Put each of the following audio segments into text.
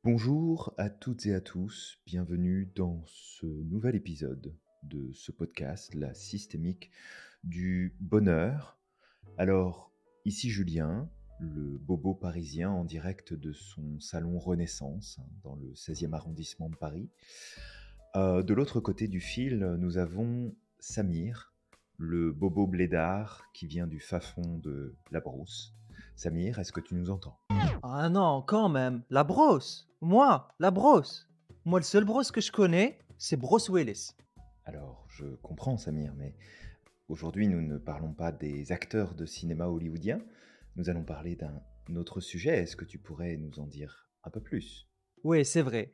Bonjour à toutes et à tous, bienvenue dans ce nouvel épisode de ce podcast, la systémique du bonheur. Alors, ici Julien, le bobo parisien en direct de son salon Renaissance, dans le 16e arrondissement de Paris. De l'autre côté du fil, nous avons Samir, le bobo blédard qui vient du fin-fond de la brousse. Samir, est-ce que tu nous entends? Ah non, quand même. La brosse. Moi, la brosse. Moi, le seul brosse que je connais, c'est Bruce Willis. Alors, je comprends Samir, mais aujourd'hui, nous ne parlons pas des acteurs de cinéma hollywoodien, nous allons parler d'un autre sujet. Est-ce que tu pourrais nous en dire un peu plus? Oui, c'est vrai.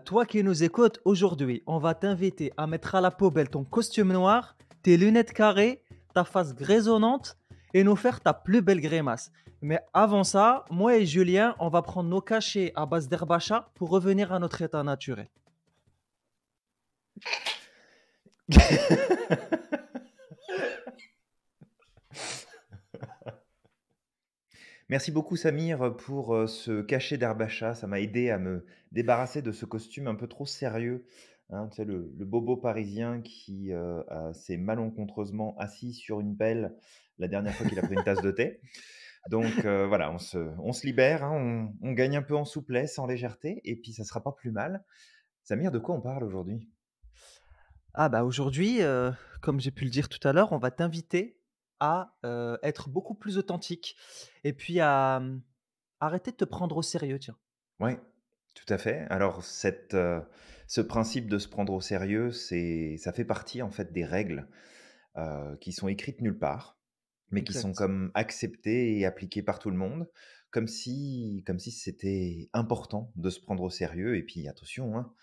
Toi qui nous écoutes, aujourd'hui, on va t'inviter à mettre à la poubelle ton costume noir, tes lunettes carrées, ta face grisonnante et nous faire ta plus belle grimace. Mais avant ça, moi et Julien, on va prendre nos cachets à base d'herbacha pour revenir à notre état naturel. Merci beaucoup Samir pour ce cachet d'Herbacha. Ça m'a aidé à me débarrasser de ce costume un peu trop sérieux. Hein, tu sais, le bobo parisien qui s'est malencontreusement assis sur une pelle la dernière fois qu'il a pris une tasse de thé. Donc voilà, on se libère, hein, on gagne un peu en souplesse, en légèreté, et puis ça sera pas plus mal. Samir, de quoi on parle aujourd'hui? Ah bah aujourd'hui, comme j'ai pu le dire tout à l'heure, on va t'inviter à, être beaucoup plus authentique et puis à, arrêter de te prendre au sérieux, tiens. Ouais, tout à fait. Alors ce principe de se prendre au sérieux, ça fait partie en fait des règles, qui sont écrites nulle part, mais qui sont Exact. comme acceptées et appliquées par tout le monde, comme si c'était important de se prendre au sérieux et puis attention, hein,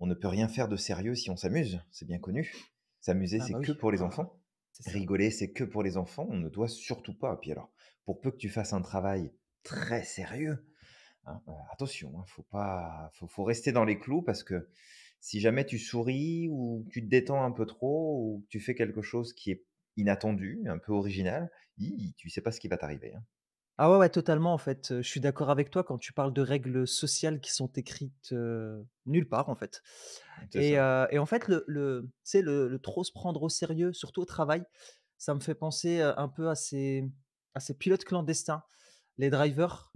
on ne peut rien faire de sérieux si on s'amuse, c'est bien connu. S'amuser, Ah c'est bah que oui, pour les enfants. c'est ça. Rigoler, c'est que pour les enfants, on ne doit surtout pas puis alors, pour peu que tu fasses un travail très sérieux, hein, attention, hein, faut rester dans les clous parce que si jamais tu souris ou tu te détends un peu trop ou que tu fais quelque chose qui est inattendu, un peu original, tu sais pas ce qui va t'arriver, hein. Ah ouais, ouais, totalement en fait, je suis d'accord avec toi quand tu parles de règles sociales qui sont écrites, nulle part en fait C'est ça. et en fait le tu sais le trop se prendre au sérieux, surtout au travail, ça me fait penser, un peu à ces pilotes clandestins, les drivers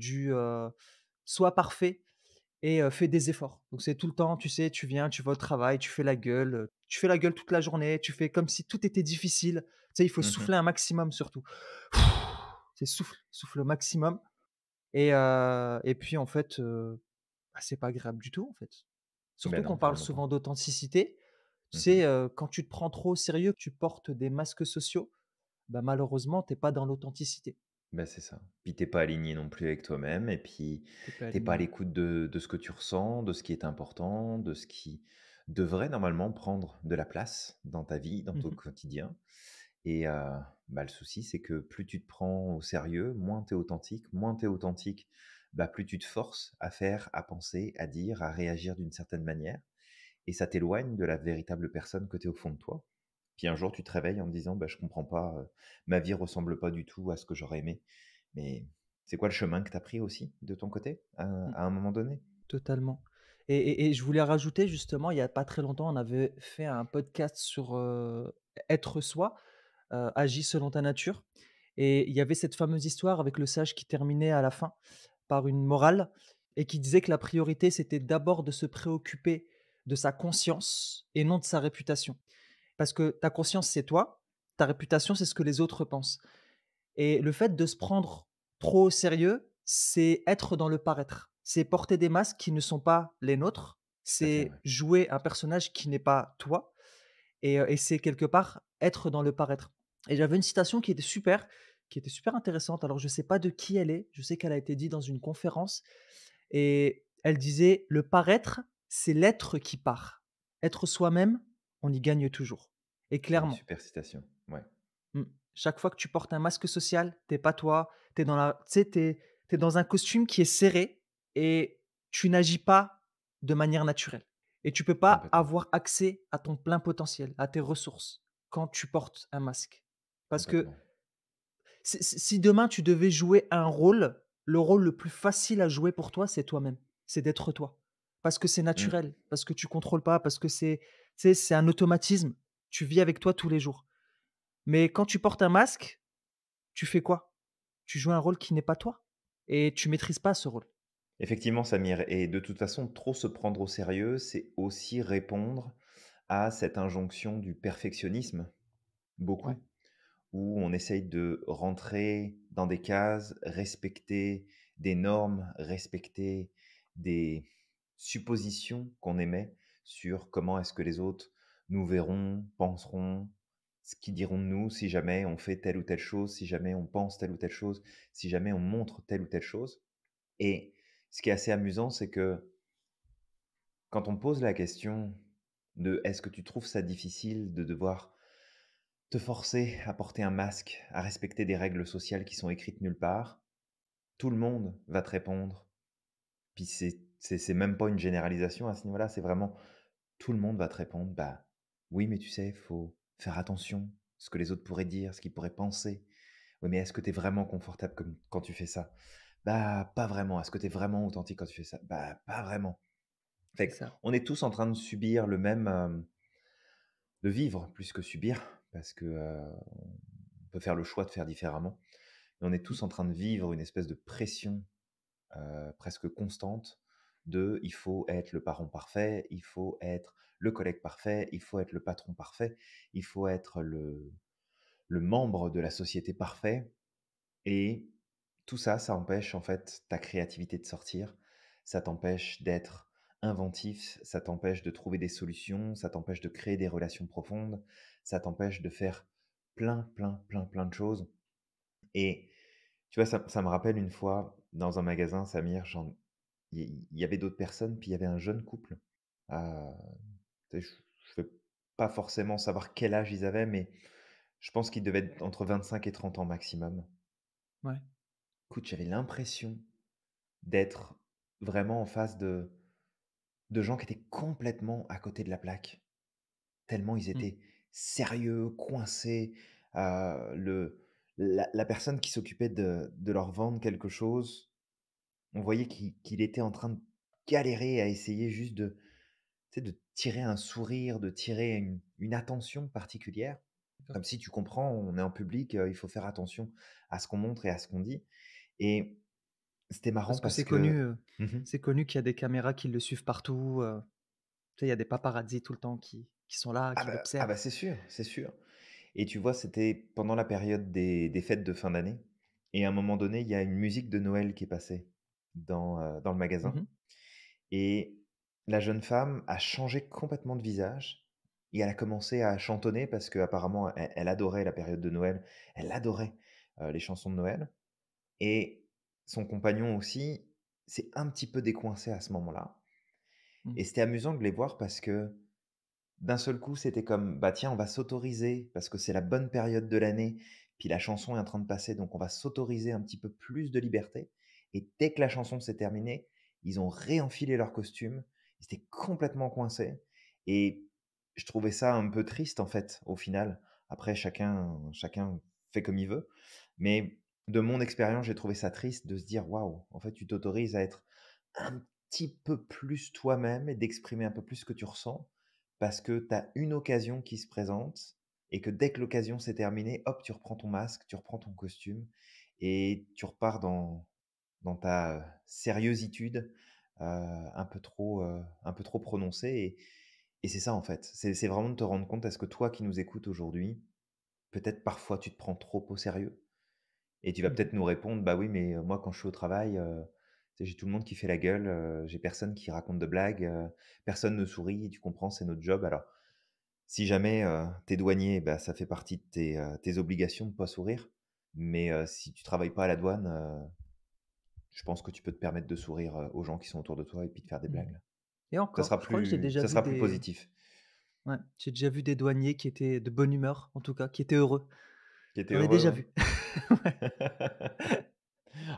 sois parfait et fais des efforts. Donc c'est tout le temps, tu sais, tu viens, tu vas au travail, tu fais la gueule toute la journée, tu fais comme si tout était difficile. Tu sais, il faut Mmh. souffler un maximum surtout. C'est souffle, souffle au maximum et puis en fait, bah, c'est pas agréable du tout, en fait. Ben Surtout qu'on non, parle carrément pas. souvent d'authenticité. Tu Mmh. sais, quand tu te prends trop au sérieux, que tu portes des masques sociaux, bah, malheureusement, tu es pas dans l'authenticité. Bah, c'est ça. Puis t'es pas aligné non plus avec toi-même et puis Tu es pas t'es pas à aligné. l'écoute de ce que tu ressens, de ce qui est important, de ce qui devrait normalement prendre de la place dans ta vie, dans ton Mmh. quotidien. Et bah, le souci, c'est que plus tu te prends au sérieux, moins tu es authentique. Moins tu es authentique, bah, plus tu te forces à faire, à penser, à dire, à réagir d'une certaine manière et ça t'éloigne de la véritable personne que tu es au fond de toi. Puis un jour, tu te réveilles en te disant: «Bah, je comprends pas, ma vie ressemble pas du tout à ce que j'aurais aimé». Mais c'est quoi le chemin que tu as pris aussi de ton côté, Mmh. à un moment donné? Totalement et je voulais rajouter justement, il y a pas très longtemps, on avait fait un podcast sur, être soi, agis selon ta nature et il y avait cette fameuse histoire avec le sage qui terminait à la fin par une morale et qui disait que la priorité, c'était d'abord de se préoccuper de sa conscience et non de sa réputation. Parce que ta conscience, c'est toi, ta réputation, c'est ce que les autres pensent et le fait de se prendre trop au sérieux, c'est être dans le paraître. C'est porter des masques qui ne sont pas les nôtres, Tout à fait, ouais. c'est jouer un personnage qui n'est pas toi et c'est quelque part être dans le paraître et j'avais une citation qui était super intéressante. Alors je sais pas de qui elle est, je sais qu'elle a été dite dans une conférence et elle disait: «Le paraître, c'est l'être qui part. Être soi-même, on y gagne toujours» et C'est une clairement. super citation, ouais. Mmh. Chaque fois que tu portes un masque social, t'es pas toi, tu dans la tu sais, tu dans un costume qui est serré et tu n'agis pas de manière naturelle et tu peux pas Complètement, avoir accès à ton plein potentiel, à tes ressources quand tu portes un masque. Parce que complètement. si demain tu devais jouer un rôle, le rôle le plus facile à jouer pour toi, c'est toi-même, c'est d'être toi. parce que c'est Mmh. naturel, parce que tu contrôles pas, parce que c'est tu sais, c'est un automatisme. Tu vis avec toi tous les jours. Mais quand tu portes un masque, tu fais quoi? Tu joues un rôle qui n'est pas toi et tu maîtrises pas ce rôle. Effectivement, Samir, et de toute façon, trop se prendre au sérieux, c'est aussi répondre à cette injonction du perfectionnisme, Ouais, beaucoup, où on essaye de rentrer dans des cases, respecter des normes, respecter des suppositions qu'on émet sur comment est-ce que les autres nous verront, penseront, ce qu'ils diront de nous si jamais on fait telle ou telle chose, si jamais on pense telle ou telle chose, si jamais on montre telle ou telle chose. Et ce qui est assez amusant, c'est que quand on pose la question de est-ce que tu trouves ça difficile de devoir te forcer à porter un masque, à respecter des règles sociales qui sont écrites nulle part, tout le monde va te répondre. Puis c'est même pas une généralisation à ce niveau-là, c'est vraiment tout le monde va te répondre, bah oui, mais tu sais, faut faire attention, ce que les autres pourraient dire, ce qu'ils pourraient penser. Oui, mais est-ce que tu es vraiment confortable comme quand tu fais ça? Bah pas vraiment. Est-ce que tu es vraiment authentique quand tu fais ça? Bah pas vraiment. c'est Fait ça. qu'on est tous en train de subir le même, de vivre plus que subir, parce que, on peut faire le choix de faire différemment. Mais on est Mmh, tous en train de vivre une espèce de pression, presque constante de: «Il faut être le parent parfait, il faut être le collègue parfait, il faut être le patron parfait, il faut être le membre de la société parfait». Et tout ça, ça empêche en fait ta créativité de sortir. Ça t'empêche d'être inventif, ça t'empêche de trouver des solutions, ça t'empêche de créer des relations profondes, ça t'empêche de faire plein, plein, plein, plein de choses. Et tu vois, ça me rappelle une fois dans un magasin, Samir, il y avait d'autres personnes, puis il y avait un jeune couple. Euh, tu sais, je ne veux pas forcément savoir quel âge ils avaient, mais je pense qu'ils devaient être entre 25 et 30 ans maximum. ouais. Écoute, j'avais l'impression d'être vraiment en face de gens qui étaient complètement à côté de la plaque. Tellement ils Mmh. étaient sérieux, coincés. La personne qui s'occupait de leur vendre quelque chose, on voyait qu'il était en train de galérer à essayer juste de, tu sais, de tirer un sourire, de tirer une attention particulière. D'accord. Comme si tu comprends, on est en public, il faut faire attention à ce qu'on montre et à ce qu'on dit. Et c'était marrant Parce que parce que mmh. c'est connu qu'il y a des caméras qui le suivent partout, tu sais, il y a des paparazzis tout le temps qui sont là, qui Ah bah, l'observent. c'est sûr, c'est sûr. Et tu vois, c'était pendant la période des fêtes de fin d'année et à un moment donné, il y a une musique de Noël qui est passée dans le Mmh magasin mh. et la jeune femme a changé complètement de visage et elle a commencé à chantonner parce qu'apparemment elle adorait la période de Noël, elle adorait, les chansons de Noël et son compagnon aussi s'est un petit peu décoincé à ce moment-là Mmh. et c'était amusant de les voir parce que d'un seul coup, c'était comme: «Bah, tiens, on va s'autoriser parce que c'est la bonne période de l'année, puis la chanson est en train de passer, donc on va s'autoriser un petit peu plus de liberté» et dès que la chanson s'est terminée, ils ont réenfilé leurs costumes. Ils étaient complètement coincés et je trouvais ça un peu triste, en fait, au final. Après chacun fait comme il veut, mais de mon expérience, j'ai trouvé ça triste de se dire: «Waouh, en fait, tu t'autorises à être un petit peu plus toi-même et d'exprimer un peu plus ce que tu ressens parce que tu as une occasion qui se présente et que dès que l'occasion s'est terminée, hop, tu reprends ton masque, tu reprends ton costume et tu repars dans ta, sérieuxitude, un peu trop prononcée et c'est ça, en fait. C'est vraiment de te rendre compte, est-ce que toi qui nous écoutes aujourd'hui, peut-être parfois tu te prends trop au sérieux? Et tu vas Mmh. peut-être nous répondre: «Bah oui, mais moi quand je suis au travail, tu sais, j'ai tout le monde qui fait la gueule, j'ai personne qui raconte de blagues, personne ne sourit» et tu comprends, c'est notre job. Alors, si jamais, tu es douanier, bah, ça fait partie de tes obligations de pas sourire. Mais, si tu travailles pas à la douane, je pense que tu peux te permettre de sourire, aux gens qui sont autour de toi et puis de faire des Mmh. blagues. Et encore, je crois que j'ai déjà Ça vu sera plus des positif. ouais, j'ai déjà vu des douaniers qui étaient de bonne humeur, en tout cas, qui étaient heureux. Qui était J'en ai heureux, déjà ouais. vu. Ouais,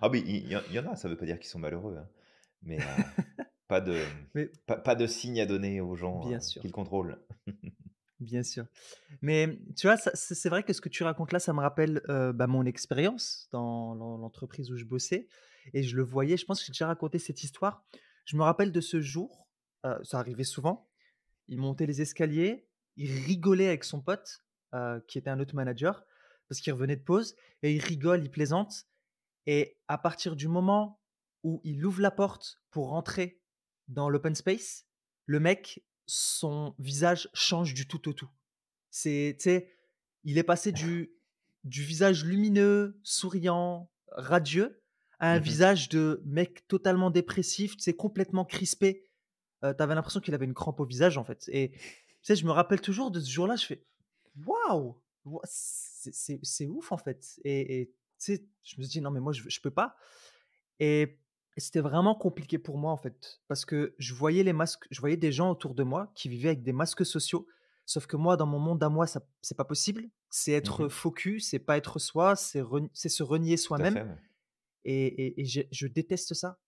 Ah mais il y en a, ça veut pas dire qu'ils sont malheureux, hein. Mais, pas de mais pas de signe à donner aux gens, bien qui le sûr, contrôlent. bien sûr. Mais, tu vois, ça c'est vrai que ce que tu racontes là, ça me rappelle, bah, mon expérience dans l'entreprise où je bossais et je le voyais, je pense que j'ai déjà raconté cette histoire. Je me rappelle de ce jour ça arrivait souvent. Il montait les escaliers, il rigolait avec son pote, qui était un autre manager, parce qu'il revenait de pause et il rigole, il plaisante et à partir du moment où il ouvre la porte pour rentrer dans l'open space, le mec, son visage change du tout au tout. Tu sais, il est passé du visage lumineux, souriant, radieux, à un Mmh. visage de mec totalement dépressif, tu sais, complètement crispé. Tu avais l'impression qu'il avait une crampe au visage, en fait et tu sais, je me rappelle toujours de ce jour-là, je fais: «Waouh! C'est ouf, en fait» et tu sais, je me suis dit: «Non, mais moi, je peux pas» et c'était vraiment compliqué pour moi, en fait, parce que je voyais des gens autour de moi qui vivaient avec des masques sociaux, sauf que moi, dans mon monde à moi, ça c'est pas possible. C'est être Mmh. faux cul, c'est pas être soi, c'est se renier Tout à soi-même fait, ouais. et je déteste ça.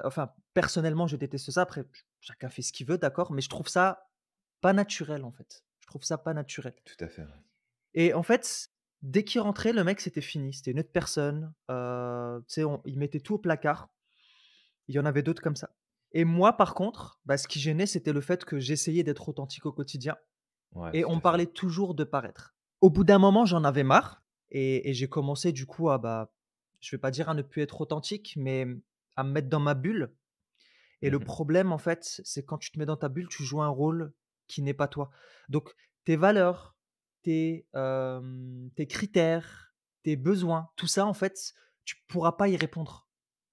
Enfin, personnellement, je déteste ça. Après, chacun fait ce qu'il veut, d'accord, mais je trouve ça pas naturel, en fait. Je trouve ça pas naturel Tout à fait, ouais. et en fait, dès qu'il rentrait, le mec, c'était fini. C'était une autre personne, tu sais, on il mettait tout au placard. Il y en avait d'autres comme ça et moi, par contre, bah, ce qui gênait, c'était le fait que j'essayais d'être authentique au quotidien Ouais, et tout on à me fait. parlait toujours de paraître. Au bout d'un moment, j'en avais marre et j'ai commencé du coup à, bah, je vais pas dire à ne plus être authentique, mais à me mettre dans ma bulle et le Mmh. problème, en fait, c'est quand tu te mets dans ta bulle, tu joues un rôle qui n'est pas toi. Donc tes valeurs, tes critères, tes besoins, tout ça, en fait, tu pourras pas y répondre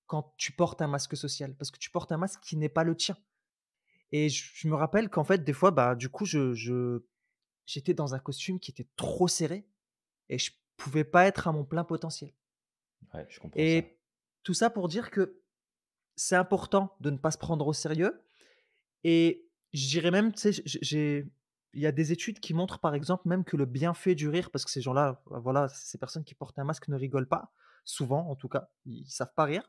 quand tu portes un masque social parce que tu portes un masque qui n'est pas le tien et je me rappelle qu'en fait, des fois, bah, du coup, j'étais dans un costume qui était trop serré et je pouvais pas être à mon plein potentiel Ouais, je comprends ça. et tout ça pour dire que c'est important de ne pas se prendre au sérieux et je dirais même, tu sais, il y a des études qui montrent, par exemple, même que le bienfait du rire parce que ces gens-là, voilà, ces personnes qui portent un masque ne rigolent pas, souvent en tout cas, ils savent pas rire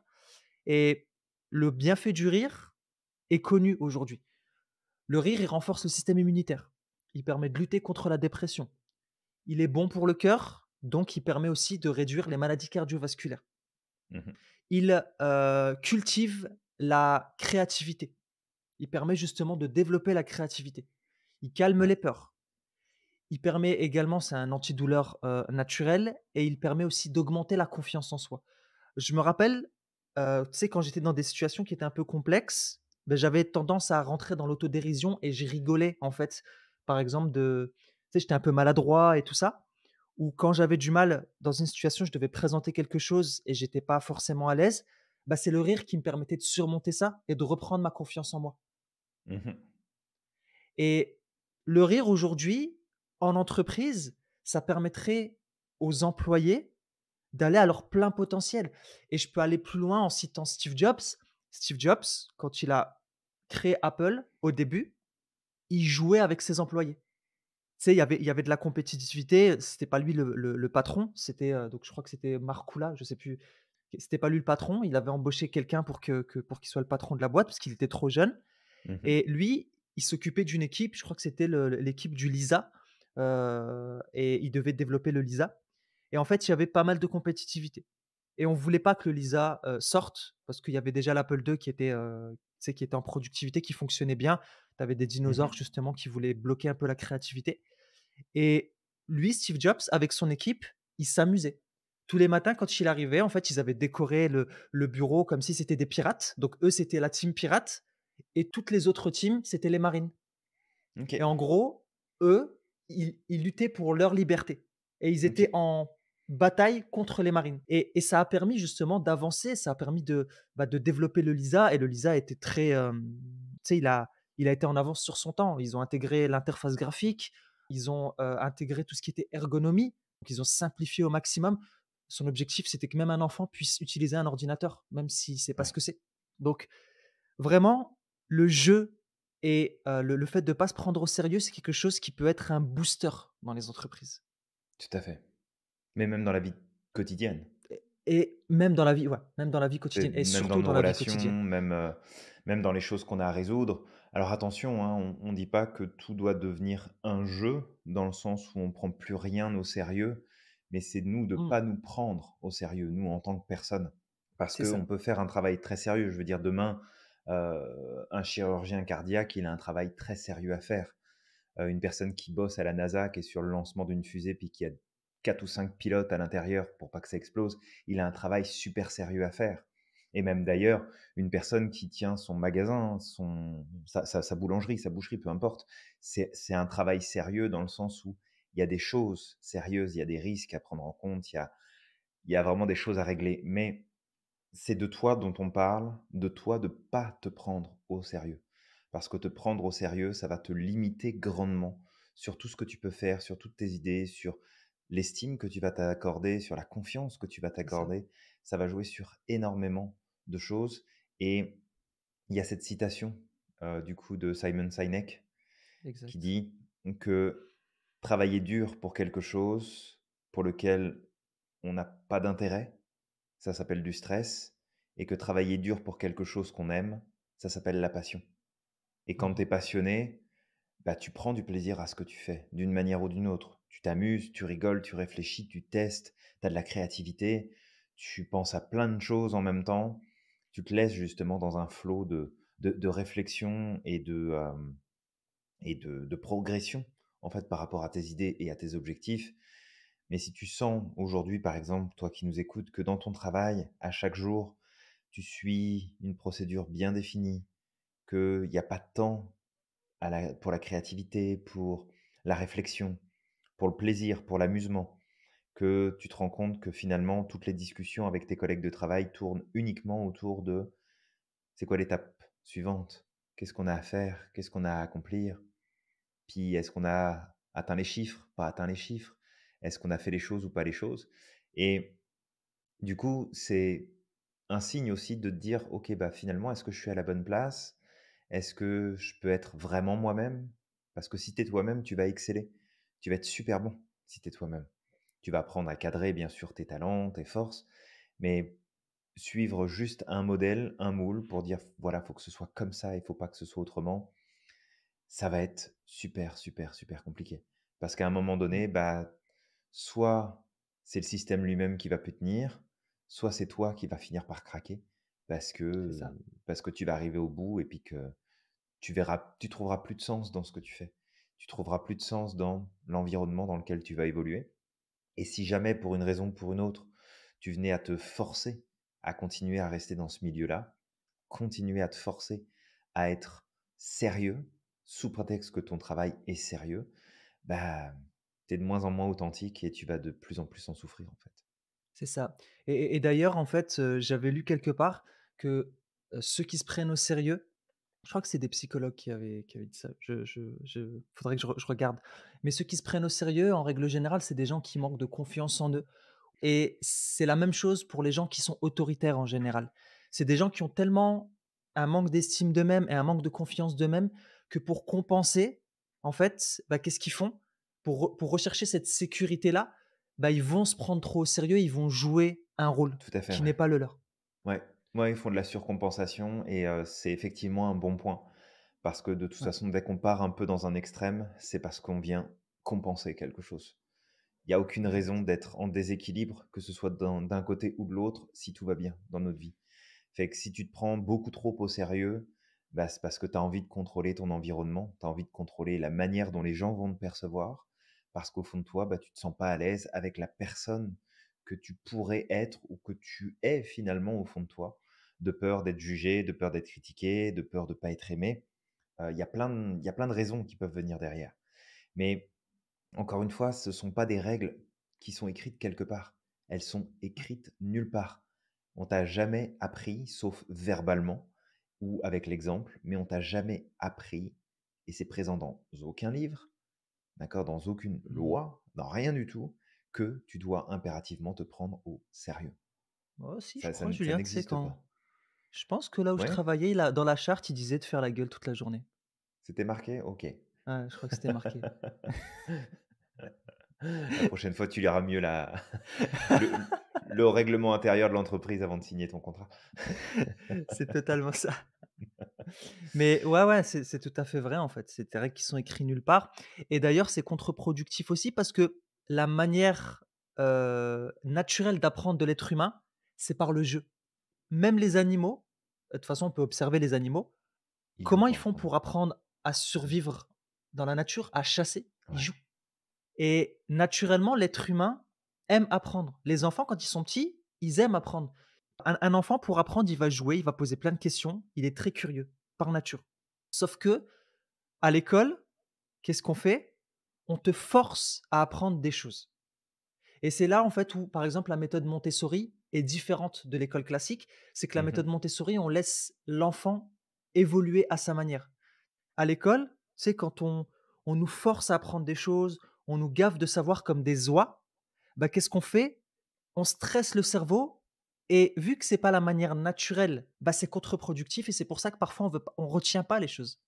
et le bienfait du rire est connu aujourd'hui. Le rire, il renforce le système immunitaire. Il permet de lutter contre la dépression. Il est bon pour le cœur, donc il permet aussi de réduire les maladies cardiovasculaires. Mmh. Il, cultive la créativité. Il permet justement de développer la créativité. Il calme Ouais. les peurs. Il permet également c'est un antidouleur, naturel et il permet aussi d'augmenter la confiance en soi. Je me rappelle, tu sais, quand j'étais dans des situations qui étaient un peu complexes, beh, j'avais tendance à rentrer dans l'autodérision et je rigolais, en fait. Par exemple, tu sais, j'étais un peu maladroit et tout ça, ou quand j'avais du mal dans une situation, je devais présenter quelque chose et j'étais pas forcément à l'aise, bah, c'est le rire qui me permettait de surmonter ça et de reprendre ma confiance en moi. Mmh. Et le rire aujourd'hui, en entreprise, ça permettrait aux employés d'aller à leur plein potentiel. Et je peux aller plus loin en citant Steve Jobs. Steve Jobs, quand il a créé Apple, au début, il jouait avec ses employés. Tu sais, il y avait de la compétitivité, c'était pas lui le patron, c'était, donc je crois que c'était Marcula, je sais plus. C'était pas lui le patron, il avait embauché quelqu'un pour qu'il soit le patron de la boîte parce qu'il était trop jeune. Mmh. Et lui, il s'occupait d'une équipe, je crois que c'était l'équipe du Lisa, et il devait développer le Lisa. Et en fait, il y avait pas mal de compétitivité. Et on voulait pas que le Lisa, sorte parce qu'il y avait déjà l'Apple II qui était, tu sais, qui était en productivité, qui fonctionnait bien. Tu avais des dinosaures Mmh. justement qui voulaient bloquer un peu la créativité. Et lui, Steve Jobs, avec son équipe, il s'amusait. Tous les matins, quand il arrivait, en fait, ils avaient décoré le bureau comme si c'était des pirates. Donc eux, c'était la team pirate et toutes les autres teams, c'était les marines. Et OK. en gros, eux, ils luttaient pour leur liberté et ils étaient OK. en bataille contre les marines et ça a permis justement d'avancer, ça a permis de développer le LISA et le LISA était très, tu sais, il a été en avance sur son temps. Ils ont intégré l'interface graphique, ils ont, intégré tout ce qui était ergonomie, donc ils ont simplifié au maximum. Son objectif, c'était que même un enfant puisse utiliser un ordinateur, même s'il ne sait pas ce Ouais, que c'est. Donc vraiment, le jeu et le fait de ne pas se prendre au sérieux, c'est quelque chose qui peut être un booster dans les entreprises tout à fait. Mais même dans la vie quotidienne. et même dans la vie ouais, même dans la vie C'est quotidienne et même dans surtout nos dans la vie relations, quotidienne. même dans les choses qu'on a à résoudre. Alors attention, hein, on dit pas que tout doit devenir un jeu, dans le sens où on prend plus rien au sérieux, mais c'est de nous de Mmh, pas nous prendre au sérieux, nous, en tant que personne. Parce c'est qu'on ça. peut faire un travail très sérieux. Je veux dire, demain, Un chirurgien cardiaque, il a un travail très sérieux à faire. Une personne qui bosse à la NASA, qui est sur le lancement d'une fusée, puis qui a 4 ou 5 pilotes à l'intérieur pour pas que ça explose, il a un travail super sérieux à faire. Et même d'ailleurs, une personne qui tient son magasin, sa boulangerie, sa boucherie, peu importe, c'est un travail sérieux dans le sens où il y a des choses sérieuses, il y a des risques à prendre en compte, il y a vraiment des choses à régler. Mais c'est de toi dont on parle, de toi de pas te prendre au sérieux. Parce que te prendre au sérieux, ça va te limiter grandement sur tout ce que tu peux faire, sur toutes tes idées, sur l'estime que tu vas t'accorder, sur la confiance que tu vas C'est ça, t'accorder. Ça va jouer sur énormément de choses. Et il y a cette citation du coup de Simon Sinek qui exact. dit que travailler dur pour quelque chose pour lequel on n'a pas d'intérêt, ça s'appelle du stress, et que travailler dur pour quelque chose qu'on aime, ça s'appelle la passion. Et quand tu Mmh. es passionné, bah, tu prends du plaisir à ce que tu fais, d'une manière ou d'une autre. Tu t'amuses, tu rigoles, tu réfléchis, tu testes, tu as de la créativité, tu penses à plein de choses en même temps. Tu te laisses justement dans un flot de réflexion et de progression, en fait, par rapport à tes idées et à tes objectifs. Mais si tu sens aujourd'hui, par exemple, toi qui nous écoutes, que dans ton travail, à chaque jour, tu suis une procédure bien définie, qu'il n'y a pas de temps pour la créativité, pour la réflexion, pour le plaisir, pour l'amusement, que tu te rends compte que finalement, toutes les discussions avec tes collègues de travail tournent uniquement autour de c'est quoi l'étape suivante? Qu'est-ce qu'on a à faire? Qu'est-ce qu'on a à accomplir? Puis est-ce qu'on a atteint les chiffres, pas atteint les chiffres? Est-ce qu'on a fait les choses ou pas les choses? Et du coup, c'est un signe aussi de te dire: «OK, bah, finalement, est-ce que je suis à la bonne place? Est-ce que je peux être vraiment moi-même?» Parce que si tu es toi-même, tu vas exceller. Tu vas être super bon si tu es toi-même. Tu vas apprendre à cadrer, bien sûr, tes talents, tes forces, mais suivre juste un modèle, un moule pour dire: «Voilà, faut que ce soit comme ça, il faut pas que ce soit autrement», ça va être super, super, super compliqué. Parce qu'à un moment Mmh. donné, bah, soit c'est le système lui-même qui va plus tenir, soit c'est toi qui vas finir par craquer parce C'est que, ça. parce que tu vas arriver au bout et puis que tu trouveras plus de sens dans ce que tu fais. Tu trouveras plus de sens dans l'environnement dans lequel tu vas évoluer. Et si jamais, pour une raison ou pour une autre, tu venais à te forcer à continuer à rester dans ce milieu-là, continuer à te forcer à être sérieux, sous prétexte que ton travail est sérieux, bah, tu es de moins en moins authentique et tu vas de plus en plus en souffrir, en fait. C'est ça. Et d'ailleurs, en fait, j'avais lu quelque part que, ceux qui se prennent au sérieux, je crois que c'est des psychologues qui avaient dit ça, je faudrait que je regarde. Mais ceux qui se prennent au sérieux, en règle générale, c'est des gens qui manquent de confiance en eux. Et c'est la même chose pour les gens qui sont autoritaires en général. C'est des gens qui ont tellement un manque d'estime d'eux-mêmes et un manque de confiance d'eux-mêmes que pour compenser, en fait, bah, qu'est-ce qu'ils font? Pour rechercher cette sécurité-là, bah, ils vont se prendre trop au sérieux, ils vont jouer un rôle Tout à fait, qui ouais. n'est pas le leur. Ouais, ouais, ils font de la surcompensation et c'est effectivement un bon point. Parce que de toute Ouais, façon, dès qu'on part un peu dans un extrême, c'est parce qu'on vient compenser quelque chose. Il y a aucune raison exact. d'être en déséquilibre, que ce soit d'un côté ou de l'autre, si tout va bien dans notre vie. Fait que si tu te prends beaucoup trop au sérieux, bah, c'est parce que tu as envie de contrôler ton environnement, tu as envie de contrôler la manière dont les gens vont te percevoir, parce qu'au fond de toi, bah, tu te sens pas à l'aise avec la personne que tu pourrais être ou que tu es finalement au fond de toi, de peur d'être jugé, de peur d'être critiqué, de peur de pas être aimé. Il y a plein de raisons qui peuvent venir derrière. Mais encore une fois, ce ne sont pas des règles qui sont écrites quelque part. Elles sont écrites nulle part. On t'a jamais appris, sauf verbalement ou avec l'exemple, mais on t'a jamais appris, et c'est présent dans aucun livre, d'accord, dans aucune Mmh. loi, dans rien du tout, que tu dois impérativement te prendre au sérieux. Oh si, je Ça crois ça Julien, tu sais n'existe quand pas. je pense que là où je Ouais? travaillais, là, dans la charte, il disait de faire la gueule toute la journée. C'était marqué? OK. Ouais, je crois que c'était marqué. La prochaine fois, tu liras mieux la le le règlement intérieur de l'entreprise avant de signer ton contrat. C'est totalement ça. Mais ouais, ouais, c'est tout à fait vrai, en fait. C'est des règles qui sont écrites nulle part et d'ailleurs, c'est contre-productif aussi parce que la manière, naturelle d'apprendre de l'être humain, c'est par le jeu. Même les animaux, de toute façon, on peut observer les animaux. Ils jouent Comment ils pour font apprendre. pour apprendre à Mmh. survivre dans la nature, à chasser? Ils Ouais. jouent et naturellement, l'être humain aime apprendre. Les enfants, quand ils sont petits, ils aiment apprendre. Un enfant, pour apprendre, il va jouer, il va poser plein de questions, il est très curieux, par nature. Sauf que à l'école, qu'est-ce qu'on fait? On te force à apprendre des choses et c'est là, en fait, où, par exemple, la méthode Montessori est différente de l'école classique. C'est que la Mmh. méthode Montessori, on laisse l'enfant évoluer à sa manière. À l'école, tu sais, quand on nous force à apprendre des choses, on nous gave de savoir comme des oies, bah, qu'est-ce qu'on fait? On stresse le cerveau et vu que c'est pas la manière naturelle, bah, c'est contre-productif et c'est pour ça que parfois on retient pas les choses.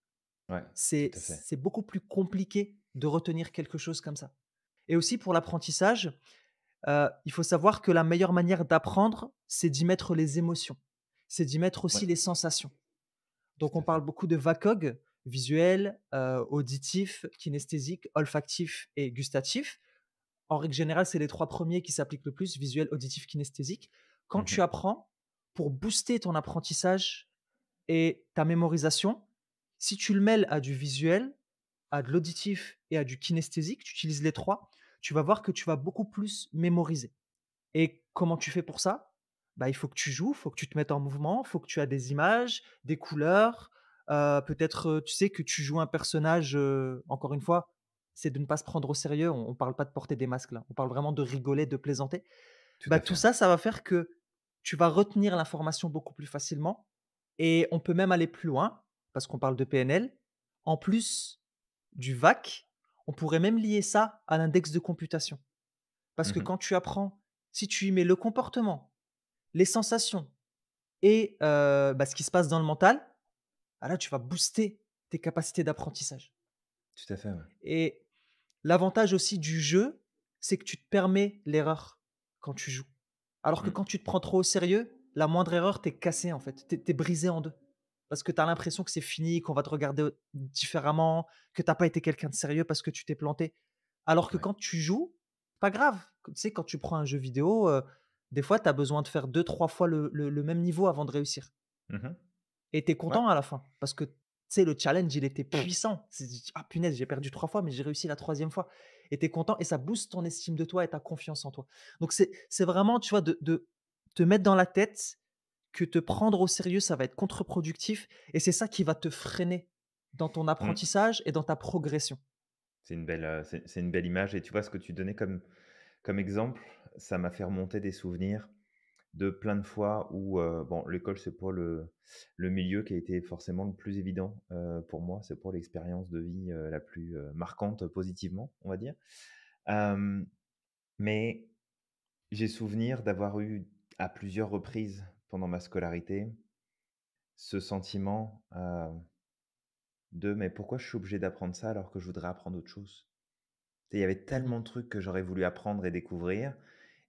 Ouais, tout à fait. C'est beaucoup plus compliqué de retenir quelque chose comme ça et aussi pour l'apprentissage, il faut savoir que la meilleure manière d'apprendre, c'est d'y mettre les émotions. C'est d'y mettre Ouais, aussi les sensations. Donc tout on à fait. parle beaucoup de VACOG, visuel, auditif, kinesthésique, olfactif et gustatif. En règle générale, c'est les 3 premiers qui s'appliquent le plus, visuel, auditif, kinesthésique. Quand Mmh. tu apprends, pour booster ton apprentissage et ta mémorisation, si tu le mêles à du visuel, à de l'auditif et à du kinesthésique, tu utilises les 3, tu vas voir que tu vas beaucoup plus mémoriser. Et comment tu fais pour ça? Bah, il faut que tu joues, il faut que tu te mettes en mouvement, il faut que tu as des images, des couleurs, peut-être, tu sais que tu joues un personnage, encore une fois, c'est de ne pas se prendre au sérieux. On parle pas de porter des masques là, on parle vraiment de rigoler, de plaisanter. Tout Bah, à tout fait. ça, ça va faire que tu vas retenir l'information beaucoup plus facilement et on peut même aller plus loin, parce qu'on parle de PNL. En plus du VAC, on pourrait même lier ça à l'index de computation. Parce que Mmh. quand tu apprends, si tu y mets le comportement, les sensations et bah, ce qui se passe dans le mental, ah là, tu vas booster tes capacités d'apprentissage Tout à fait, ouais. et l'avantage aussi du jeu, c'est que tu te permets l'erreur quand tu joues. Alors que Mmh. quand tu te prends trop au sérieux, la moindre erreur, tu es cassé en fait, tu es brisé en 2. Parce que tu as l'impression que c'est fini, qu'on va te regarder, différemment, que tu as pas été quelqu'un de sérieux parce que tu t'es planté. Alors que Ouais. quand tu joues, pas grave. Tu sais, quand tu prends un jeu vidéo, des fois, tu as besoin de faire 2, 3 fois le même niveau avant de réussir Mmh. et tu es Ouais. content à la fin parce que, tu sais, le challenge, il était puissant. C'est «Ah punaise, j'ai perdu 3 fois, mais j'ai réussi la troisième fois» et tu es content et ça booste ton estime de toi et ta confiance en toi. Donc c'est vraiment, tu vois, de te mettre dans la tête que te prendre au sérieux, ça va être contre-productif et c'est ça qui va te freiner dans ton Mmh. apprentissage et dans ta progression. C'est une belle image et tu vois ce que tu donnais comme exemple, ça m'a fait remonter des souvenirs de plein de fois où, bon, l'école, c'est pas le milieu qui a été forcément le plus évident, pour moi. C'est pas l'expérience de vie, la plus, marquante positivement, on va dire. Hem, mais j'ai souvenir d'avoir eu à plusieurs reprises pendant ma scolarité, ce sentiment, de: «Mais pourquoi je suis obligé d'apprendre ça alors que je voudrais apprendre autre chose?» Tu sais, il y avait Mmh. tellement de trucs que j'aurais voulu apprendre et découvrir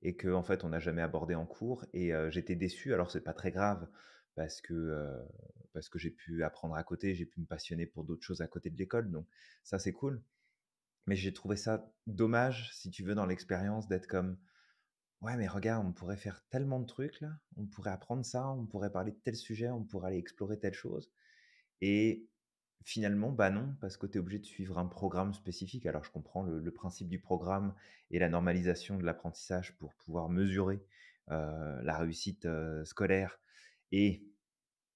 et qu'en fait, on n'a jamais abordé en cours et j'étais déçu. Alors c'est pas très grave parce que j'ai pu apprendre à côté, j'ai pu me passionner pour d'autres choses à côté de l'école, donc ça, c'est cool. Mais j'ai trouvé ça dommage, si tu veux, dans l'expérience d'être comme: «Ouais, mais regarde, on pourrait faire tellement de trucs là, on pourrait apprendre ça, on pourrait parler de tel sujet, on pourrait aller explorer telle chose». Et finalement, bah, non, parce que tu es obligé de suivre un programme spécifique. Alors je comprends le principe du programme et la normalisation de l'apprentissage pour pouvoir mesurer, la réussite, scolaire et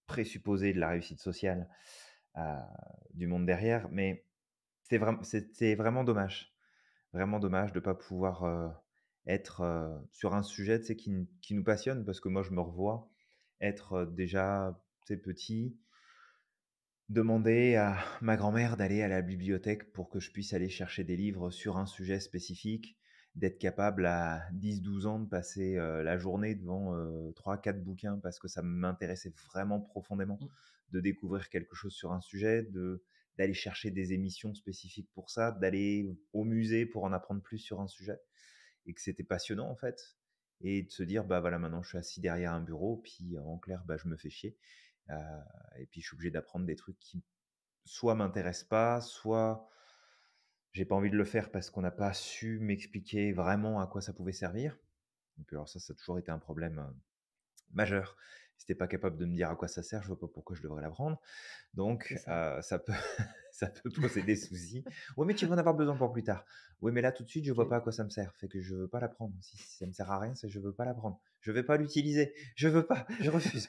présupposer de la réussite sociale, heu, du monde derrière, mais c'est vraiment dommage de ne pas pouvoir, être, sur un sujet, tu sais, qui nous passionne. Parce que moi, je me revois être, déjà, tu sais, petit, demander à ma grand-mère d'aller à la bibliothèque pour que je puisse aller chercher des livres sur un sujet spécifique, d'être capable à 10, 12 ans de passer, la journée devant, 3-4 bouquins parce que ça m'intéressait vraiment profondément Mmh. de découvrir quelque chose sur un sujet, d'aller chercher des émissions spécifiques pour ça, d'aller au musée pour en apprendre plus sur un sujet et que c'était passionnant en fait et de se dire: «Bah, voilà, maintenant je suis assis derrière un bureau, puis en clair, bah, je me fais chier». Heu et puis je suis obligé d'apprendre des trucs qui soit m'intéressent pas, soit j'ai pas envie de le faire parce qu'on n'a pas su m'expliquer vraiment à quoi ça pouvait servir. Donc alors ça a toujours été un problème, majeur. Si tu pas capable de me dire à quoi ça sert, je vois pas pourquoi je devrais l'apprendre. C'est Donc, ça. ça peut ça peut poser des soucis. «Ouais, mais tu vas en avoir besoin pour plus tard». «Oui, mais là, tout de suite, je vois OK. pas à quoi ça me sert, fait que je veux pas l'apprendre. Si ça me sert à rien, c'est je veux pas l'apprendre. Je vais pas l'utiliser. Je veux pas, je refuse».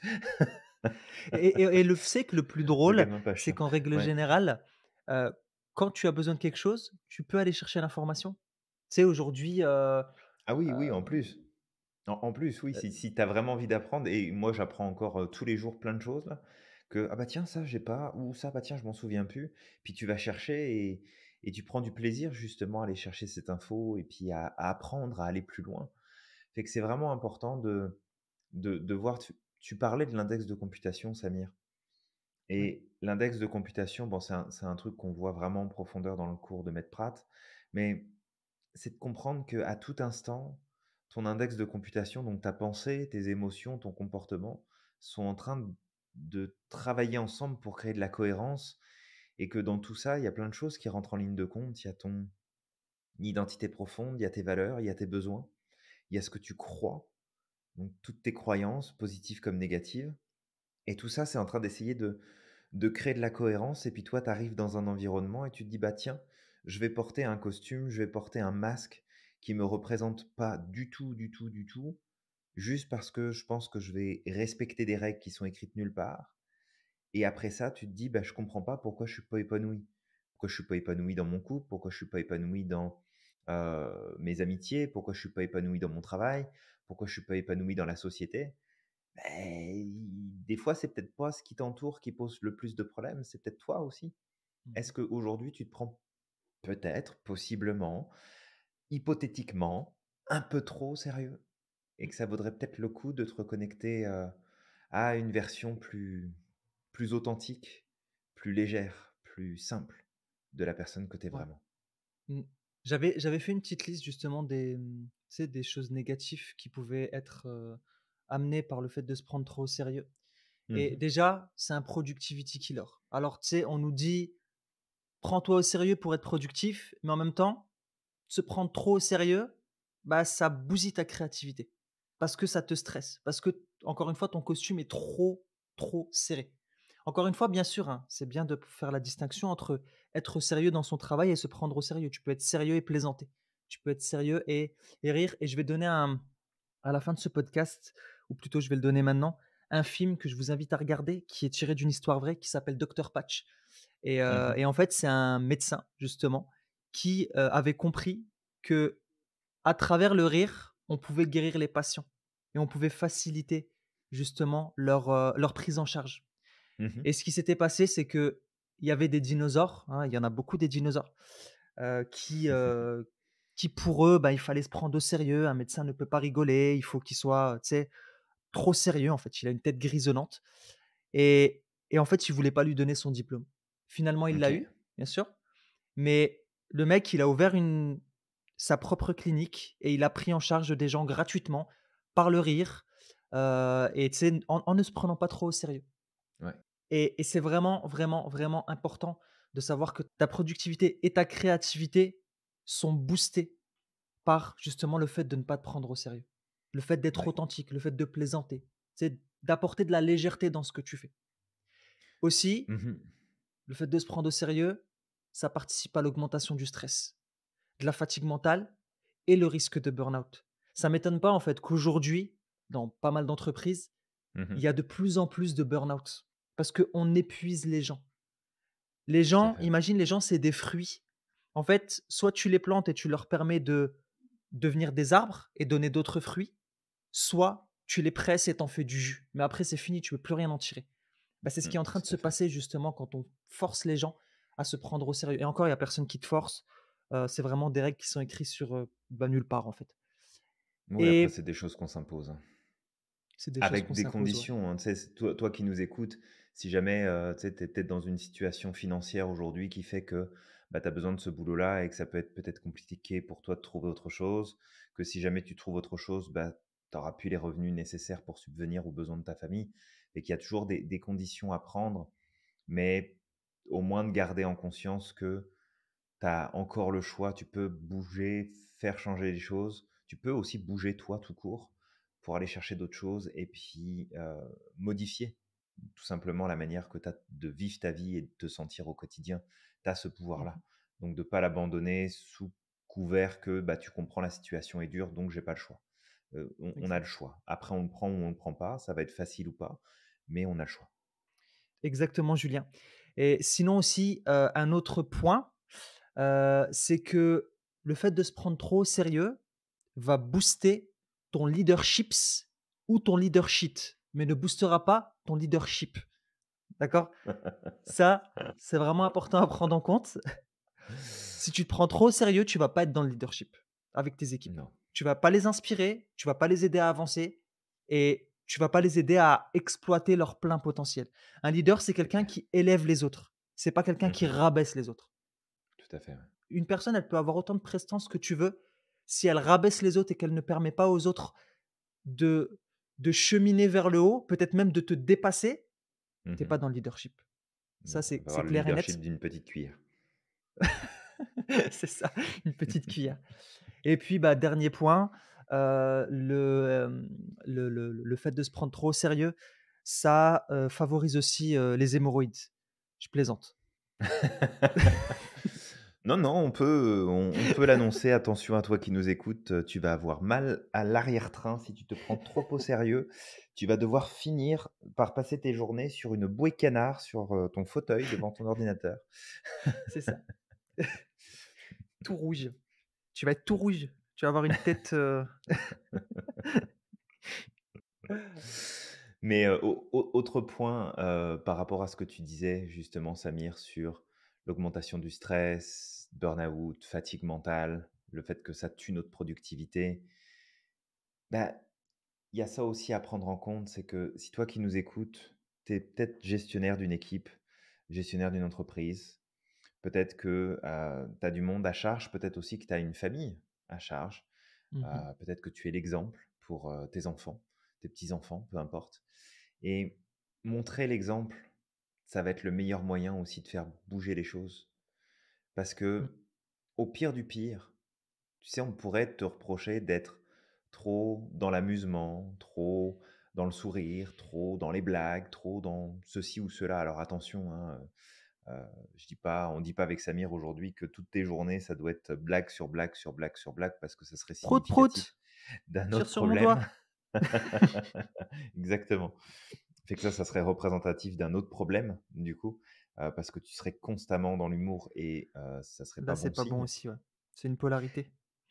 Et le c'est que le plus Le drôle, gamin pas c'est chiant. qu'en règle Ouais. générale, quand tu as besoin de quelque chose, tu peux aller chercher l'information. Tu sais aujourd'hui, Ah oui, oui, en hem, plus. En plus, oui, heu, si tu as vraiment envie d'apprendre et moi j'apprends encore, tous les jours plein de choses là, que: «Ah bah tiens ça j'ai pas» ou «Ça, bah tiens je m'en souviens plus». Puis tu vas chercher et tu prends du plaisir justement à aller chercher cette info et puis à apprendre, à aller plus loin. Fait que c'est vraiment important de voir tu parlais de l'index de computation Samir ouais, et l'index de computation, bon c'est un truc qu'on voit vraiment en profondeur dans le cours de Maître Pratt, mais c'est de comprendre qu'à tout instant, ton index de computation, donc ta pensée, tes émotions, ton comportement, sont en train de travailler ensemble pour créer de la cohérence et que dans tout ça, il y a plein de choses qui rentrent en ligne de compte. Il y a ton identité profonde, il y a tes valeurs, il y a tes besoins, il y a ce que tu crois, donc toutes tes croyances, positives comme négatives. Et tout ça, c'est en train d'essayer de créer de la cohérence. Et puis toi, tu arrives dans un environnement et tu te dis, bah tiens, je vais porter un costume, je vais porter un masque qui me représente pas du tout, du tout, du tout, juste parce que je pense que je vais respecter des règles qui sont écrites nulle part. Et après ça, tu te dis, bah je comprends pas pourquoi je suis pas épanoui. Pourquoi je suis pas épanoui dans mon couple, pourquoi je suis pas épanoui dans mes amitiés, pourquoi je suis pas épanoui dans mon travail, pourquoi je suis pas épanoui dans la société. Beh, des fois, c'est peut-être pas ce qui t'entoure qui pose le plus de problèmes, c'est peut-être toi aussi. Est-ce mmh qu'aujourd'hui, tu te prends peut-être, possiblement, hypothétiquement, un peu trop au sérieux? Et mh, que ça vaudrait peut-être le coup de te reconnecter, à une version plus authentique, plus légère, plus simple de la personne que tu es ouais, vraiment? mmh. J'avais fait une petite liste justement tu sais, des choses négatives qui pouvaient être, amenées par le fait de se prendre trop au sérieux et Mmh. déjà, c'est un productivity killer. Alors tu sais, on nous dit: «Prends-toi au sérieux pour être productif», mais en même temps, se prendre trop au sérieux, bah, ça bousille ta créativité. Parce que ça te stresse, parce que, encore une fois, ton costume est trop, trop serré. Encore une fois, bien sûr, hein, c'est bien de faire la distinction entre être sérieux dans son travail et se prendre au sérieux. Tu peux être sérieux et plaisanter. Tu peux être sérieux et rire. Et je vais donner à la fin de ce podcast, ou plutôt je vais le donner maintenant, un film que je vous invite à regarder qui est tiré d'une histoire vraie qui s'appelle Docteur Patch. Mmh. Et en fait, c'est un médecin, justement, qui avait compris que à travers le rire, on pouvait guérir les patients et on pouvait faciliter justement leur prise en charge. Mmh. Et ce qui s'était passé, c'est qu'il y avait des dinosaures, hein, il y en a beaucoup des dinosaures, heu, qui, heu, qui pour eux, bah, il fallait se prendre au sérieux. Un médecin ne peut pas rigoler, il faut qu'il soit, tu sais, trop sérieux en fait. Il a une tête grisonnante et en fait, ils voulaient pas lui donner son diplôme. Finalement, il l'a OK. eu, bien sûr, mais le mec, il a ouvert sa propre clinique et il a pris en charge des gens gratuitement par le rire, et tu sais, en ne se prenant pas trop au sérieux. Ouais. Et c'est vraiment, vraiment, vraiment important de savoir que ta productivité et ta créativité sont boostées par justement le fait de ne pas te prendre au sérieux. Le fait d'être Ouais. authentique, le fait de plaisanter, c'est d'apporter de la légèreté dans ce que tu fais. Aussi, Mmh. le fait de se prendre au sérieux, ça participe à l'augmentation du stress, de la fatigue mentale et le risque de burn-out. Ça m'étonne pas en fait qu'aujourd'hui, dans pas mal d'entreprises, il Mmh. y a de plus en plus de burn-out parce qu'on épuise les gens. Les Tout à gens, fait. imagine les gens, c'est des fruits. En fait, soit tu les plantes et tu leur permets de devenir des arbres et donner d'autres fruits, soit tu les presses et t'en fais du jus. Mais après, c'est fini, tu peux plus rien en tirer. Bah, c'est ce qui est en train de Tout se à fait. passer justement quand on force les gens à se prendre au sérieux. Et encore, il y a personne qui te force. C'est vraiment des règles qui sont écrites sur, bah, nulle part en fait. Oui, après Et c'est des choses qu'on s'impose, hein. c'est des choses qu'on Avec des s'impose, ouais. conditions, hein, tu sais, toi qui nous écoutes, si jamais, tu sais, tu es peut-être dans une situation financière aujourd'hui qui fait que, bah, tu as besoin de ce boulot-là et que ça peut être peut-être compliqué pour toi de trouver autre chose, que si jamais tu trouves autre chose, bah, tu auras plus les revenus nécessaires pour subvenir aux besoins de ta famille et qu'il y a toujours des conditions à prendre, mais au moins de garder en conscience que tu as encore le choix, tu peux bouger, faire changer les choses, tu peux aussi bouger toi tout court. pour aller chercher d'autres choses et puis modifier tout simplement la manière que tu as de vivre ta vie et de te sentir au quotidien. Tu as ce pouvoir-là. Mmh. Donc de ne pas l'abandonner sous couvert que bah, tu comprends la situation est dure, donc j'ai pas le choix. On a le Exact. choix. Après, on le prend ou on ne le prend pas. Ça va être facile ou pas, mais on a le choix. Exactement, Julien. Et sinon aussi, un autre point, c'est que le fait de se prendre trop au sérieux va booster ton leaderships ou ton leadership, mais ne boostera pas ton leadership. D'accord? Ça, c'est vraiment important à prendre en compte. Si tu te prends trop au sérieux, tu vas pas être dans le leadership avec tes équipes. Non. Tu vas pas les inspirer, tu vas pas les aider à avancer et tu vas pas les aider à exploiter leur plein potentiel. Un leader, c'est C'est quelqu'un clair. qui élève les autres. C'est pas quelqu'un qui Mhm. rabaisse les autres. Tout à fait. Ouais. Une personne, elle peut avoir autant de prestance que tu veux. Si elle rabaisse les autres et qu'elle ne permet pas aux autres de, de cheminer vers le haut, peut-être même de te dépasser, tu es Mhm. pas dans le leadership. Ça, Non, on va c'est avoir le clair et leadership net. d'une petite cuillère. C'est ça, une petite cuillère. Et puis, bah, dernier point, le fait de se prendre trop au sérieux, ça, favorise aussi, les hémorroïdes. Je plaisante. Non, non, on peut l'annoncer. Attention à toi qui nous écoutes, tu vas avoir mal à l'arrière-train si tu te prends trop au sérieux. Tu vas devoir finir par passer tes journées sur une bouée canard sur ton fauteuil devant ton ordinateur. C'est ça. Tout rouge. Tu vas être tout rouge. Tu vas avoir une tête, Mais autre point par rapport à ce que tu disais justement, Samir, sur l'augmentation du stress, burn-out, fatigue mentale, le fait que ça tue notre productivité. Bah, il y a ça aussi à prendre en compte, c'est que si toi qui nous écoutes, tu es peut-être gestionnaire d'une équipe, gestionnaire d'une entreprise, peut-être que tu as du monde à charge, peut-être aussi que tu as une famille à charge, mmh peut-être que tu es l'exemple pour tes enfants, tes petits-enfants, peu importe. Et montrer l'exemple, ça va être le meilleur moyen aussi de faire bouger les choses. Parce mh, que au pire du pire, tu sais, on pourrait te reprocher d'être trop dans l'amusement, trop dans le sourire, trop dans les blagues, trop dans ceci ou cela. Alors attention, hein, je dis pas, on dit pas avec Samir aujourd'hui que toutes tes journées, ça doit être blague sur blague sur blague sur blague parce que ça serait prout significatif prout, d'un tire autre sur mon problème. doigt. Exactement. Fait que ça serait représentatif d'un autre problème, du coup, parce que tu serais constamment dans l'humour et ça serait Là, pas c'est bon pas bon signe. aussi, ouais. C'est une polarité.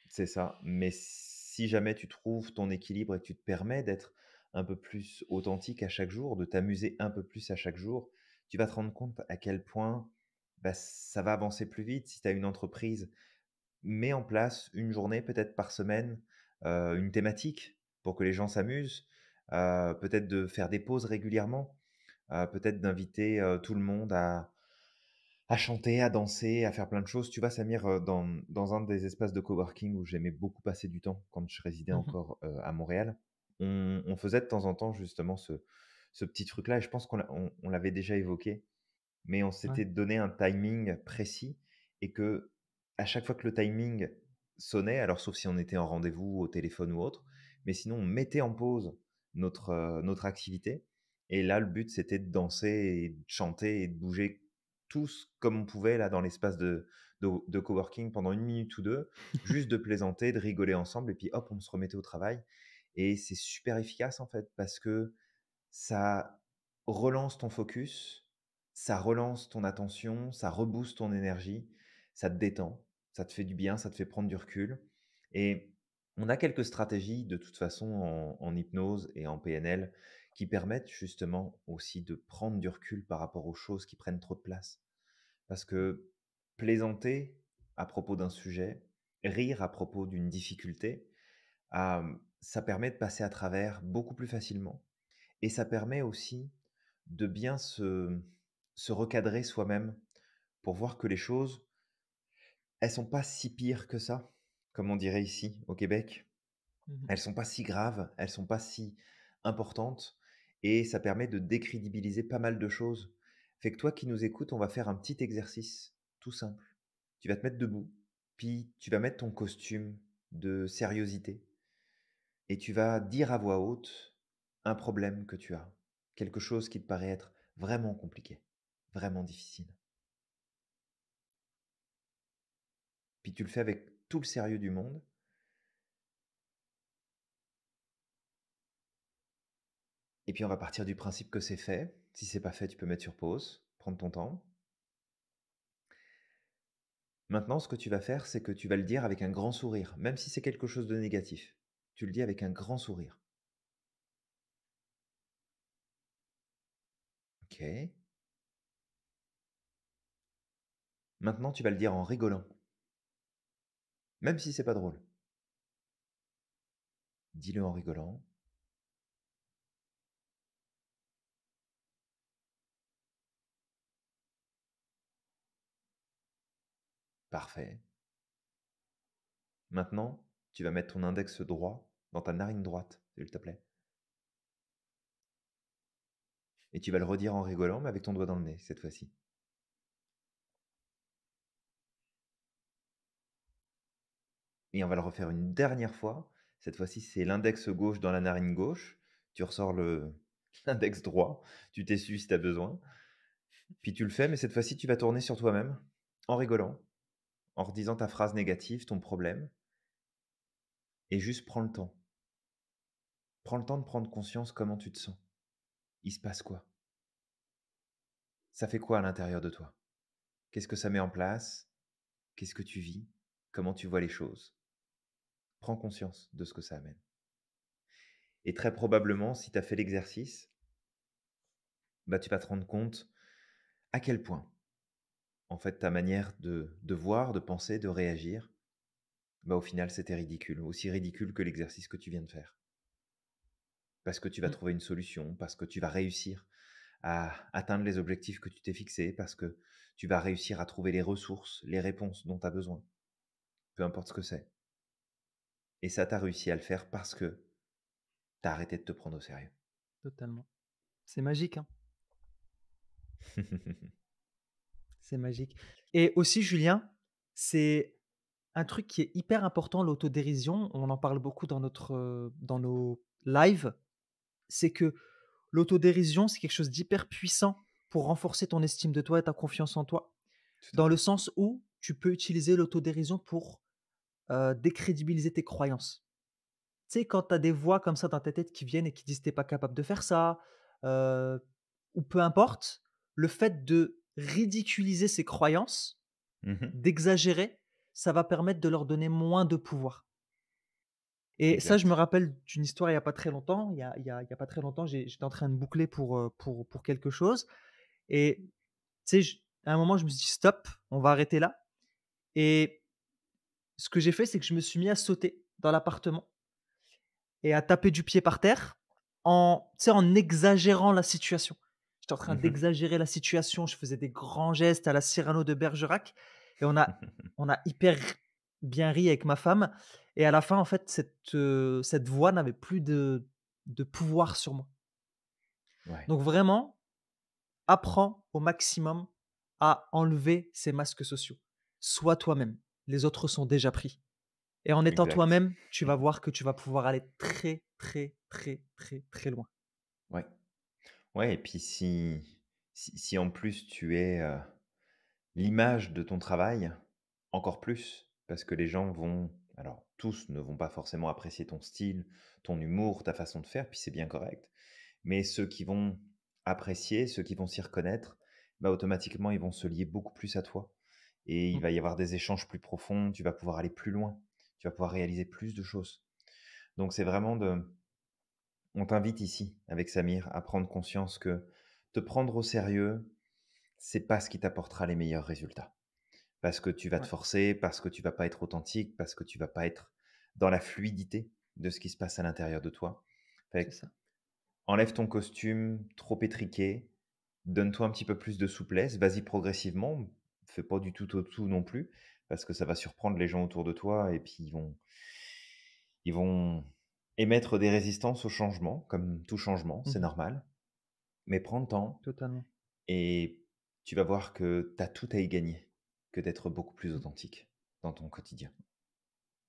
C'est ça. Mais si jamais tu trouves ton équilibre et que tu te permets d'être un peu plus authentique à chaque jour, de t'amuser un peu plus à chaque jour, tu vas te rendre compte à quel point bah, ça va avancer plus vite. Si tu as une entreprise, mets en place une journée peut-être par semaine, une thématique pour que les gens s'amusent, peut-être de faire des pauses régulièrement, peut-être d'inviter tout le monde à chanter, à danser, à faire plein de choses. Tu vois, Samir, dans un des espaces de coworking où j'aimais beaucoup passer du temps quand je résidais Mmh. encore à Montréal, on faisait de temps en temps justement ce petit truc-là et je pense on l'avait déjà évoqué, mais on Ouais. s'était donné un timing précis et que à chaque fois que le timing sonnait, alors sauf si on était en rendez-vous au téléphone ou autre, mais sinon on mettait en pause notre activité. Et là, le but, c'était de danser et de chanter et de bouger tous comme on pouvait là dans l'espace de coworking pendant une minute ou deux, juste de plaisanter, de rigoler ensemble, et puis hop, on se remettait au travail. Et c'est super efficace en fait, parce que ça relance ton focus, ça relance ton attention, ça rebooste ton énergie, ça te détend, ça te fait du bien, ça te fait prendre du recul. Et on a quelques stratégies de toute façon en hypnose et en PNL qui permettent justement aussi de prendre du recul par rapport aux choses qui prennent trop de place. Parce que plaisanter à propos d'un sujet, rire à propos d'une difficulté, ça permet de passer à travers beaucoup plus facilement et ça permet aussi de bien se recadrer soi-même pour voir que les choses, elles sont pas si pires que ça, comme on dirait ici au Québec. Mmh. Elles sont pas si graves, elles sont pas si importantes et ça permet de décrédibiliser pas mal de choses. Fait que toi qui nous écoutes, on va faire un petit exercice tout simple. Tu vas te mettre debout, puis tu vas mettre ton costume de sérieuxité et tu vas dire à voix haute un problème que tu as, quelque chose qui te paraît être vraiment compliqué, vraiment difficile. Puis tu le fais avec tout le sérieux du monde, et puis on va partir du principe que c'est fait. Si c'est pas fait, tu peux mettre sur pause, prendre ton temps. Maintenant, ce que tu vas faire, c'est que tu vas le dire avec un grand sourire, même si c'est quelque chose de négatif. Tu le dis avec un grand sourire. OK. Maintenant, tu vas le dire en rigolant, même si c'est pas drôle. Dis-le en rigolant. Parfait. Maintenant, tu vas mettre ton index droit dans ta narine droite, s'il te plaît. Et tu vas le redire en rigolant, mais avec ton doigt dans le nez, cette fois-ci. Et on va le refaire une dernière fois. Cette fois-ci, c'est l'index gauche dans la narine gauche. Tu ressors l'index droit. Tu t'essuies si tu as besoin. Puis tu le fais, mais cette fois-ci, tu vas tourner sur toi-même, en rigolant, en redisant ta phrase négative, ton problème, et juste prends le temps. Prends le temps de prendre conscience comment tu te sens. Il se passe quoi? Ça fait quoi à l'intérieur de toi? Qu'est-ce que ça met en place? Qu'est-ce que tu vis? Comment tu vois les choses? Prends conscience de ce que ça amène. Et très probablement, si tu as fait l'exercice, bah, tu vas te rendre compte à quel point, en fait, ta manière de voir, de penser, de réagir, bah, au final, c'était ridicule. Aussi ridicule que l'exercice que tu viens de faire. Parce que tu vas Mmh, trouver une solution, parce que tu vas réussir à atteindre les objectifs que tu t'es fixés, parce que tu vas réussir à trouver les ressources, les réponses dont tu as besoin, peu importe ce que c'est. Et ça, tu as réussi à le faire parce que tu as arrêté de te prendre au sérieux. totalement. C'est magique, hein, c'est magique et aussi Julien, c'est un truc qui est hyper important, l'autodérision. On en parle beaucoup dans nos lives. C'est que l'autodérision, c'est quelque chose d'hyper puissant pour renforcer ton estime de toi et ta confiance en toi. Tout à Dans le fait. sens où tu peux utiliser l'autodérision pour, décrédibiliser tes croyances. Tu sais, quand tu as des voix comme ça dans ta tête qui viennent et qui disent: «Tu pas capable de faire ça», heu, ou peu importe, le fait de ridiculiser ces croyances, Mmh. d'exagérer, ça va permettre de leur donner moins de pouvoir. Et ça, je me Exact. rappelle d'une histoire il y a pas très longtemps. Il y a pas très longtemps, j'étais en train de boucler pour quelque chose et tu sais, à un moment, je me suis dit: «Stop, on va arrêter là» et ce que j'ai fait, c'est que je me suis mis à sauter dans l'appartement et à taper du pied par terre tu sais, en exagérant la situation. J'étais en train Mmh. d'exagérer la situation, je faisais des grands gestes à la Cyrano de Bergerac et on a hyper bien ri avec ma femme et à la fin, en fait, cette voix n'avait plus de pouvoir sur moi. Ouais, Donc vraiment, apprends au maximum à enlever ces masques sociaux. Sois toi-même, les autres sont déjà pris et en étant exact. toi-même, tu vas voir que tu vas pouvoir aller très, très, très, très, très loin. Ouais. Ouais, et puis si en plus tu es, l'image de ton travail, encore plus, parce que les gens vont, alors tous ne vont pas forcément apprécier ton style, ton humour, ta façon de faire, puis c'est bien correct. Mais ceux qui vont apprécier, ceux qui vont s'y reconnaître, bah, automatiquement, ils vont se lier beaucoup plus à toi et il Mmh, va y avoir des échanges plus profonds, tu vas pouvoir aller plus loin, tu vas pouvoir réaliser plus de choses. Donc c'est vraiment de on t'invite ici, avec Samir, à prendre conscience que te prendre au sérieux, c'est pas ce qui t'apportera les meilleurs résultats. Parce que tu vas te ouais, forcer, parce que tu vas pas être authentique, parce que tu vas pas être dans la fluidité de ce qui se passe à l'intérieur de toi. Fait c'est que ça. enlève ton costume trop étriqué, donne-toi un petit peu plus de souplesse, vas-y progressivement, fais pas du tout au tout non plus, parce que ça va surprendre les gens autour de toi et puis ils vont émettre des résistances au changement, comme tout changement, c'est Mmh. normal. Mais prends le temps Totalement. et tu vas voir que tu as tout à y gagner que d'être beaucoup plus Mmh. authentique dans ton quotidien.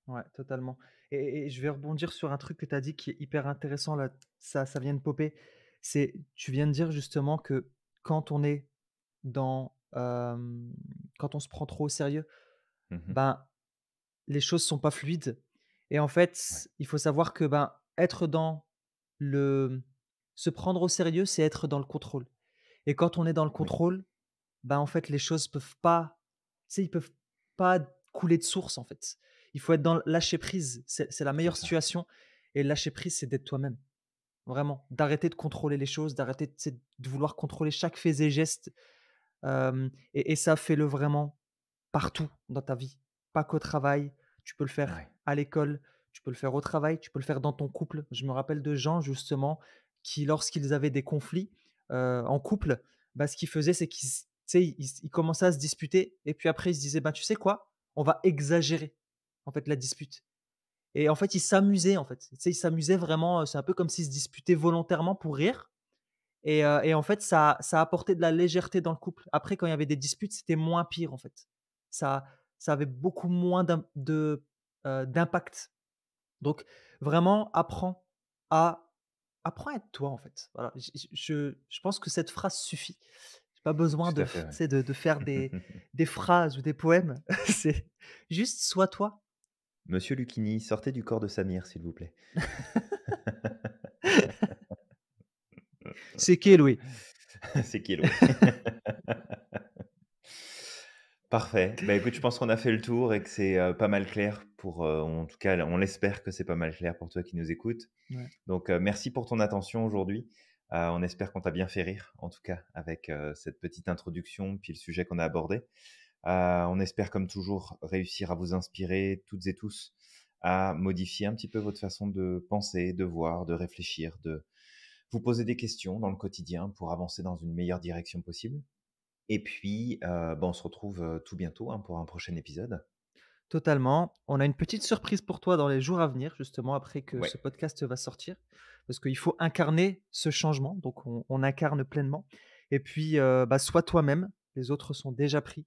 Ouais, totalement et je vais rebondir sur un truc que tu as dit qui est hyper intéressant là, ça vient de popper. C'est tu viens de dire justement que quand on est dans, quand on se prend trop au sérieux, Mmh. ben, les choses sont pas fluides et en fait, Ouais, il faut savoir que, ben, être dans le se prendre au sérieux, c'est être dans le contrôle et quand on est dans le oui, contrôle, ben, en fait, les choses peuvent pas tu sais, ils peuvent pas couler de source, en fait. Il faut être dans le lâcher prise, c'est la c'est meilleure ça. situation et lâcher prise, c'est d'être toi-même, vraiment. D'arrêter de contrôler les choses, d'arrêter, tu sais, de vouloir contrôler chaque fait et geste, et ça, fais-le vraiment partout dans ta vie, pas qu'au travail. Tu peux le faire Ouais, à l'école, tu peux le faire au travail, tu peux le faire dans ton couple. Je me rappelle de gens justement qui, lorsqu'ils avaient des conflits, en couple, bah, ce qu'ils faisaient, c'est qu'ils s tu sais, ils commençaient à se disputer et puis après ils se disaient: «Bah, tu sais quoi? On va exagérer, en fait, la dispute» et en fait, ils s'amusaient, en fait. Tu sais, ils s'amusaient vraiment, c'est un peu comme s'ils se disputaient volontairement pour rire et en fait, ça apportait de la légèreté dans le couple. Après, quand il y avait des disputes, c'était moins pire, en fait. Ça ça avait beaucoup moins d'impact. Donc vraiment, à apprends à être toi, en fait. Voilà, je pense que cette phrase suffit. J'ai pas besoin tout de à fait, f tu ouais. sais, de faire des phrases ou des poèmes. C'est juste sois toi. Monsieur Lucchini, sortez du corps de Samir, s'il vous plaît. C'est qui Louis? C'est qui Louis? Parfait. Bah, écoute, je pense qu'on a fait le tour et que c'est, pas mal clair pour, en tout cas, on l'espère que c'est pas mal clair pour toi qui nous écoutes. Ouais, Donc, merci pour ton attention aujourd'hui. On espère qu'on t'a bien fait rire, en tout cas, avec, cette petite introduction, puis le sujet qu'on a abordé. On espère, comme toujours, réussir à vous inspirer toutes et tous à modifier un petit peu votre façon de penser, de voir, de réfléchir, de vous poser des questions dans le quotidien pour avancer dans une meilleure direction possible. Et puis, bah, on se retrouve, tout bientôt, hein, pour un prochain épisode. totalement. On a une petite surprise pour toi dans les jours à venir, justement après que Ouais, ce podcast va sortir, parce qu'il faut incarner ce changement, donc on incarne pleinement et puis, bah, sois toi-même, les autres sont déjà pris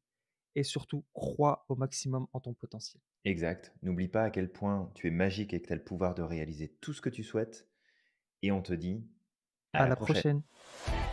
et surtout crois au maximum en ton potentiel. exact. N'oublie pas à quel point tu es magique et que tu as le pouvoir de réaliser tout ce que tu souhaites et on te dit à À la la prochaine. prochaine.